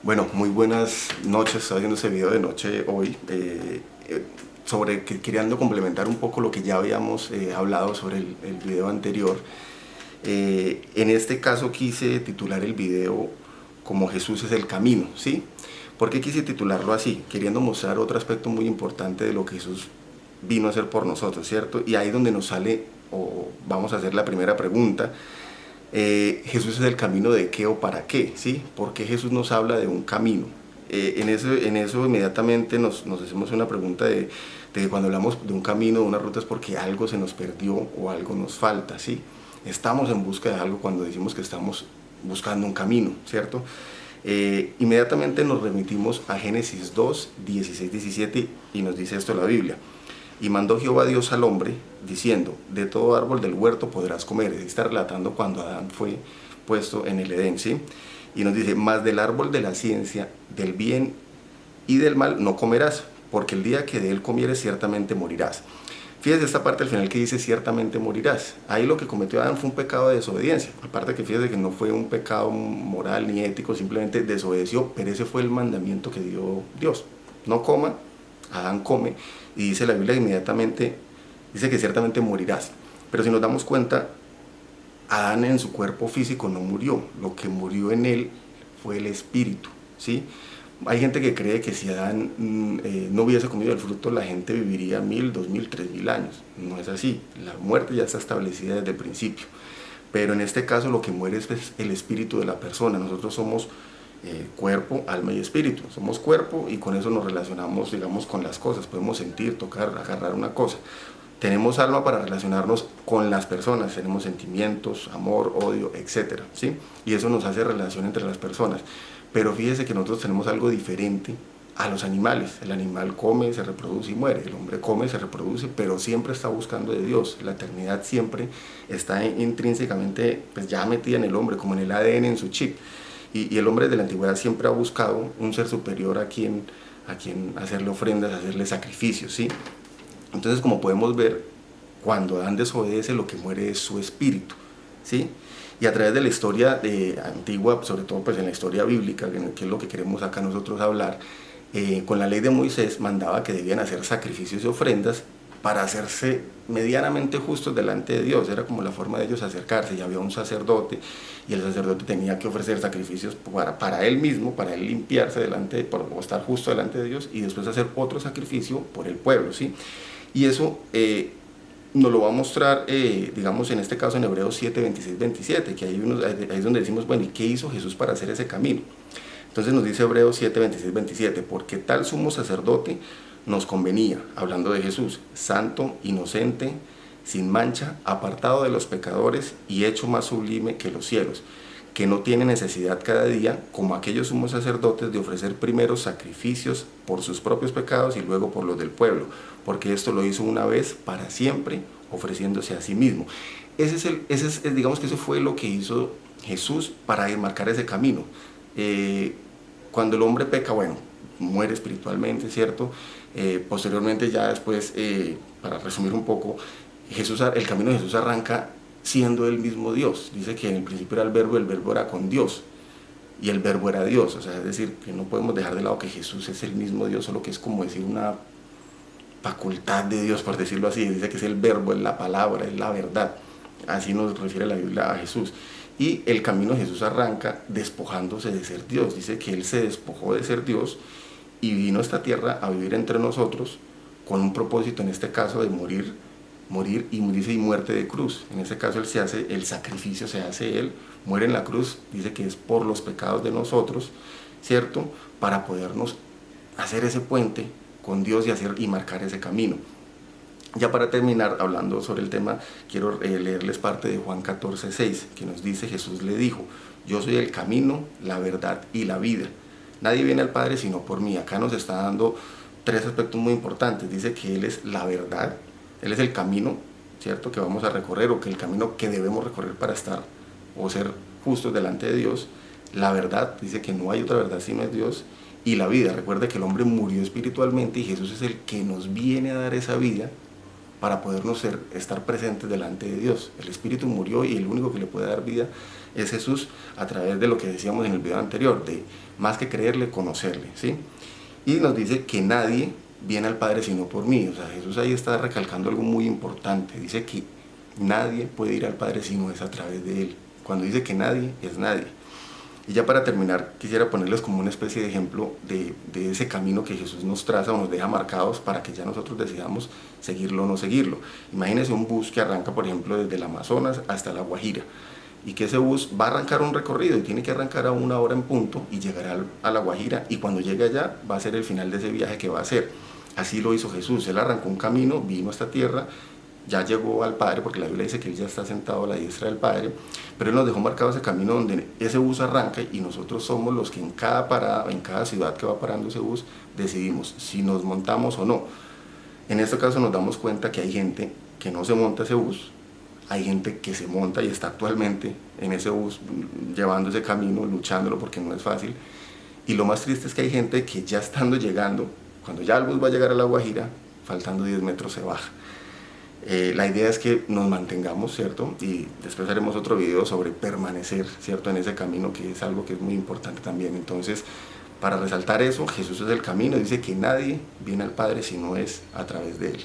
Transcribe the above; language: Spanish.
Bueno, muy buenas noches. Estoy haciendo ese video de noche hoy sobre que queriendo complementar un poco lo que ya habíamos hablado sobre el video anterior. En este caso quise titular el video como Jesús es el camino, ¿sí? ¿Por qué quise titularlo así? Queriendo mostrar otro aspecto muy importante de lo que Jesús vino a hacer por nosotros, ¿cierto? Y ahí es donde nos sale, o vamos a hacer la primera pregunta. Jesús es el camino de qué o para qué, ¿sí? ¿Por qué Jesús nos habla de un camino? En eso inmediatamente nos hacemos una pregunta de que cuando hablamos de un camino, de una ruta, es porque algo se nos perdió o algo nos falta, ¿sí? Estamos en busca de algo cuando decimos que estamos buscando un camino, ¿cierto? Inmediatamente nos remitimos a Génesis 2, 16, 17 y nos dice esto la Biblia. Y mandó Jehová Dios al hombre, diciendo, de todo árbol del huerto podrás comer. Está relatando cuando Adán fue puesto en el Edén, ¿sí? Y nos dice, mas del árbol de la ciencia, del bien y del mal no comerás, porque el día que de él comieres ciertamente morirás. Fíjese esta parte al final que dice ciertamente morirás. Ahí lo que cometió Adán fue un pecado de desobediencia. Aparte que fíjese que no fue un pecado moral ni ético, simplemente desobedeció, pero ese fue el mandamiento que dio Dios. No coma. Adán come y dice la Biblia inmediatamente, dice que ciertamente morirás. Pero si nos damos cuenta, Adán en su cuerpo físico no murió, lo que murió en él fue el espíritu, ¿sí? Hay gente que cree que si Adán no hubiese comido el fruto, la gente viviría 1000, 2000, 3000 años. No es así, la muerte ya está establecida desde el principio. Pero en este caso lo que muere es el espíritu de la persona. Nosotros somos cuerpo, alma y espíritu. Somos cuerpo y con eso nos relacionamos, digamos, con las cosas. Podemos sentir, tocar, agarrar una cosa. Tenemos alma para relacionarnos con las personas. Tenemos sentimientos, amor, odio, etcétera, ¿sí? Y eso nos hace relación entre las personas. Pero fíjese que nosotros tenemos algo diferente a los animales. El animal come, se reproduce y muere. El hombre come, se reproduce, pero siempre está buscando de Dios. La eternidad siempre está intrínsecamente pues, ya metida en el hombre, como en el ADN, en su chip. Y el hombre de la antigüedad siempre ha buscado un ser superior a quien hacerle ofrendas, hacerle sacrificios, ¿sí? Entonces, como podemos ver, cuando Adán desobedece, lo que muere es su espíritu, ¿sí? Y a través de la historia antigua, sobre todo pues en la historia bíblica, que es lo que queremos acá nosotros hablar, con la ley de Moisés mandaba que debían hacer sacrificios y ofrendas para hacerse medianamente justos delante de Dios. Era como la forma de ellos acercarse. Y había un sacerdote y el sacerdote tenía que ofrecer sacrificios para él mismo, para él limpiarse o estar justo delante de Dios, y después hacer otro sacrificio por el pueblo, ¿sí? Y eso nos lo va a mostrar, digamos, en este caso en Hebreos 7, 26, 27, que ahí es donde decimos, bueno, ¿y qué hizo Jesús para hacer ese camino? Entonces nos dice Hebreos 7, 26, 27, porque tal sumo sacerdote nos convenía, hablando de Jesús, santo, inocente, sin mancha, apartado de los pecadores y hecho más sublime que los cielos, que no tiene necesidad cada día, como aquellos sumos sacerdotes, de ofrecer primero sacrificios por sus propios pecados y luego por los del pueblo, porque esto lo hizo una vez para siempre, ofreciéndose a sí mismo. Digamos que eso fue lo que hizo Jesús para marcar ese camino. Cuando el hombre peca, bueno, muere espiritualmente, ¿cierto? Posteriormente ya después, para resumir un poco, el camino de Jesús arranca siendo el mismo Dios. Dice que en el principio era el verbo era con Dios y el verbo era Dios. O sea, es decir, que no podemos dejar de lado que Jesús es el mismo Dios, solo que es como decir una facultad de Dios, por decirlo así. Dice que es el verbo, es la palabra, es la verdad. Así nos refiere la Biblia a Jesús. Y el camino de Jesús arranca despojándose de ser Dios. Dice que Él se despojó de ser Dios y vino a esta tierra a vivir entre nosotros con un propósito, en este caso, de morir y dice y muerte de cruz. En ese caso el sacrificio se hace Él, muere en la cruz, dice que es por los pecados de nosotros, ¿cierto? Para podernos hacer ese puente con Dios y marcar ese camino. Ya para terminar, hablando sobre el tema, quiero leerles parte de Juan 14, 6, que nos dice, Jesús le dijo, yo soy el camino, la verdad y la vida. Nadie viene al Padre sino por mí. Acá nos está dando tres aspectos muy importantes. Dice que Él es la verdad, Él es el camino, ¿cierto?, que vamos a recorrer, o que el camino que debemos recorrer para estar o ser justos delante de Dios. La verdad, dice que no hay otra verdad sino es Dios. Y la vida, recuerde que el hombre murió espiritualmente y Jesús es el que nos viene a dar esa vida para podernos estar presentes delante de Dios. El Espíritu murió y el único que le puede dar vida es Jesús, a través de lo que decíamos en el video anterior, de más que creerle, conocerle, ¿sí? Y nos dice que nadie viene al Padre sino por mí. O sea, Jesús ahí está recalcando algo muy importante. Dice que nadie puede ir al Padre si no es a través de Él. Cuando dice que nadie, es nadie. Y ya para terminar, quisiera ponerles como una especie de ejemplo de ese camino que Jesús nos traza o nos deja marcados para que ya nosotros decidamos seguirlo o no seguirlo. Imagínense un bus que arranca, por ejemplo, desde el Amazonas hasta La Guajira, y que ese bus va a arrancar un recorrido y tiene que arrancar a 1 hora en punto y llegará a La Guajira, y cuando llegue allá va a ser el final de ese viaje que va a hacer. Así lo hizo Jesús. Él arrancó un camino, vino a esta tierra, ya llegó al Padre, porque la Biblia dice que Él ya está sentado a la diestra del Padre, pero Él nos dejó marcado ese camino donde ese bus arranca, y nosotros somos los que en cada parada, en cada ciudad que va parando ese bus, decidimos si nos montamos o no. En este caso nos damos cuenta que hay gente que no se monta ese bus, hay gente que se monta y está actualmente en ese bus llevando ese camino, luchándolo porque no es fácil, y lo más triste es que hay gente que ya estando llegando, cuando ya el bus va a llegar a La Guajira, faltando 10 metros se baja. La idea es que nos mantengamos, ¿cierto? Y después haremos otro video sobre permanecer, ¿cierto? En ese camino, que es algo que es muy importante también. Entonces, para resaltar eso, Jesús es el camino. Dice que nadie viene al Padre si no es a través de Él.